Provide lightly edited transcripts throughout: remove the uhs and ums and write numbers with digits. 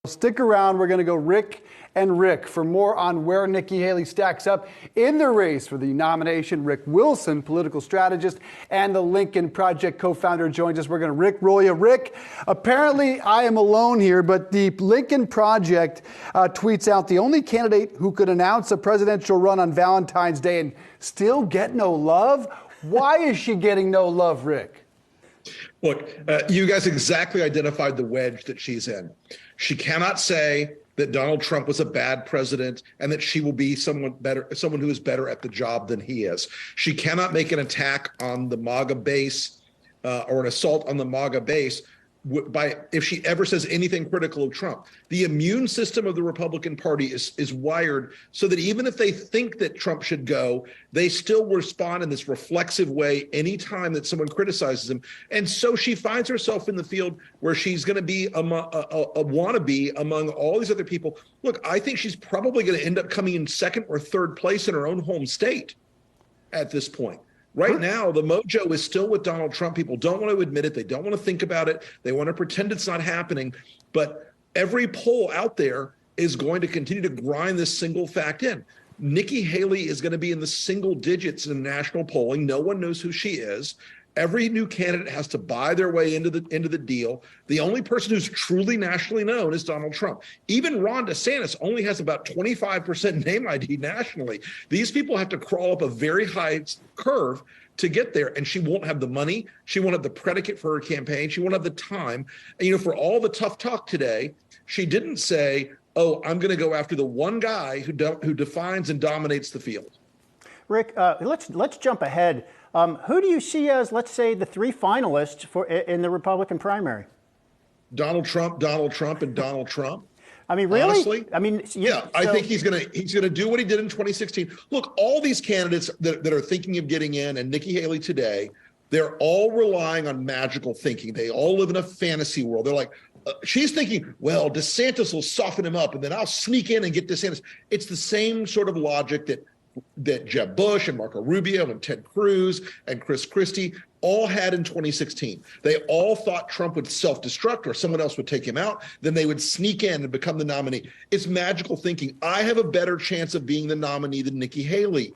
Stick around. We're going to go Rick and Rick for more on where Nikki Haley stacks up in the race for the nomination. Rick Wilson, political strategist and the Lincoln Project co-founder, joins us. We're going to Rick roll you. Rick, apparently I am alone here, but the Lincoln Project tweets out the only candidate who could announce a presidential run on Valentine's Day and still get no love. Why is she getting no love, Rick? Look, you guys exactly identified the wedge that she's in. She cannot say that Donald Trump was a bad president and that she will be someone who is better at the job than he is. She cannot make an attack on the MAGA base or an assault on the MAGA base if she ever says anything critical of Trump. The immune system of the Republican Party is wired so that even if they think that Trump should go, they still respond in this reflexive way anytime that someone criticizes him. And so she finds herself in the field where she's going to be a wannabe among all these other people. Look, I think she's probably going to end up coming in second or third place in her own home state at this point. Right now, the mojo is still with Donald Trump. People don't want to admit it. They don't want to think about it. They want to pretend it's not happening. But every poll out there is going to continue to grind this single fact in. Nikki Haley is going to be in the single digits in national polling. No one knows who she is. Every new candidate has to buy their way into the deal. The only person who's truly nationally known is Donald Trump. Even Ron DeSantis only has about 25% name ID nationally. These people have to crawl up a very high curve to get there, and she won't have the money. She won't have the predicate for her campaign. She won't have the time. And, for all the tough talk today, she didn't say, "Oh, I'm going to go after the one guy who defines and dominates the field." Rick, let's jump ahead. Who do you see as, let's say, the three finalists in the Republican primary? Donald Trump, and Donald Trump. I mean, really? Honestly, I think he's gonna do what he did in 2016. Look, all these candidates that are thinking of getting in, and Nikki Haley today, they're all relying on magical thinking. They all live in a fantasy world. They're like, she's thinking, well, DeSantis will soften him up, and then I'll sneak in and get DeSantis. It's the same sort of logic that Jeb Bush and Marco Rubio and Ted Cruz and Chris Christie all had in 2016. They all thought Trump would self-destruct or someone else would take him out. Then they would sneak in and become the nominee. It's magical thinking. I have a better chance of being the nominee than Nikki Haley.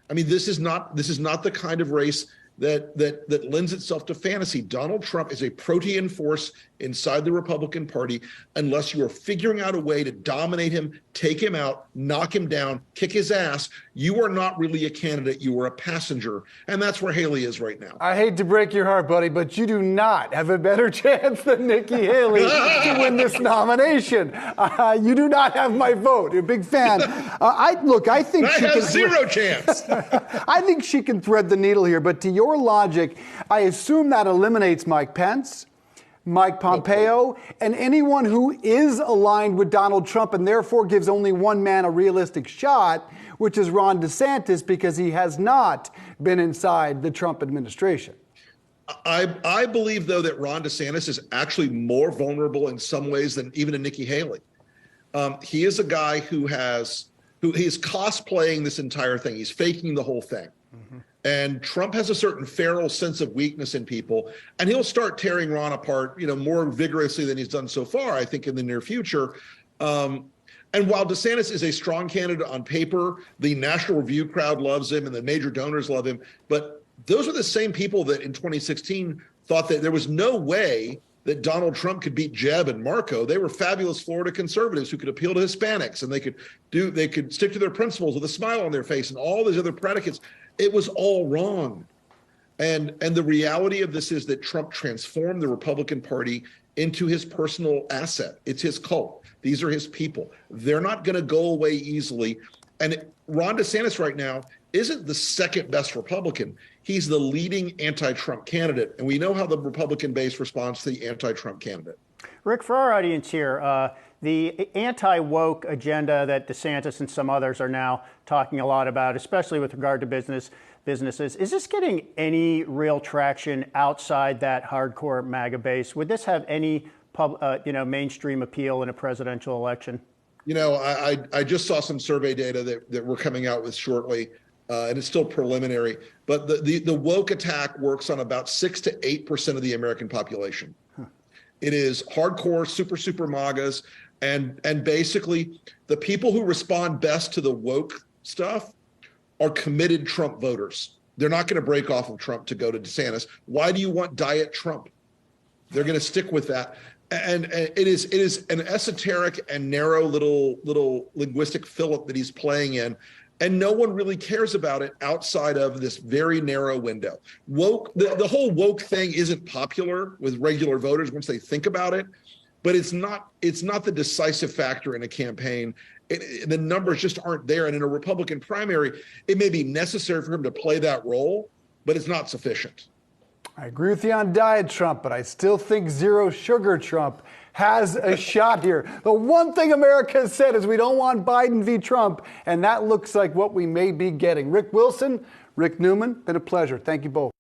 I mean, this is not the kind of race that lends itself to fantasy. Donald Trump is a protean force inside the Republican Party. Unless you are figuring out a way to dominate him, take him out, knock him down, kick his ass, you are not really a candidate. You are a passenger. And that's where Haley is right now. I hate to break your heart, buddy, but you do not have a better chance than Nikki Haley to win this nomination. You do not have my vote. You're a big fan. I think she has zero chance. I think she can thread the needle here, but to your logic, I assume that eliminates Mike Pence, Mike Pompeo, and anyone who is aligned with Donald Trump and therefore gives only one man a realistic shot, which is Ron DeSantis, because he has not been inside the Trump administration. I believe, though, that Ron DeSantis is actually more vulnerable in some ways than even a Nikki Haley. He is a guy who is cosplaying this entire thing. He's faking the whole thing. Mm-hmm. And Trump has a certain feral sense of weakness in people, and he'll start tearing Ron apart, more vigorously than he's done so far, I think, in the near future. And while DeSantis is a strong candidate on paper, the National Review crowd loves him and the major donors love him. But those are the same people that in 2016 thought that there was no way that Donald Trump could beat Jeb and Marco. They were fabulous Florida conservatives who could appeal to Hispanics, and they could stick to their principles with a smile on their face and all these other predicates. It was all wrong. And the reality of this is that Trump transformed the Republican Party into his personal asset. It's his cult. These are his people. They're not going to go away easily. And Ron DeSantis right now isn't the second best Republican. He's the leading anti-Trump candidate. And we know how the Republican base responds to the anti-Trump candidate. Rick, for our audience here, the anti-woke agenda that DeSantis and some others are now talking a lot about, especially with regard to businesses, is this getting any real traction outside that hardcore MAGA base? Would this have any mainstream appeal in a presidential election? I just saw some survey data that we're coming out with shortly, and it's still preliminary. But the woke attack works on about 6 to 8% of the American population. It is hardcore, super MAGAs. And basically, the people who respond best to the woke stuff are committed Trump voters. They're not going to break off of Trump to go to DeSantis. Why do you want Diet Trump? They're going to stick with that. And it is an esoteric and narrow little linguistic fillip that he's playing in. And no one really cares about it outside of this very narrow window. Woke, the whole woke thing isn't popular with regular voters once they think about it, but it's not the decisive factor in a campaign. The numbers just aren't there. And in a Republican primary, it may be necessary for him to play that role, but it's not sufficient. I agree with you on Diet Trump, but I still think Zero Sugar Trump has a shot here. The one thing America has said is we don't want Biden v. Trump, and that looks like what we may be getting. Rick Wilson, Rick Newman, been a pleasure. Thank you both.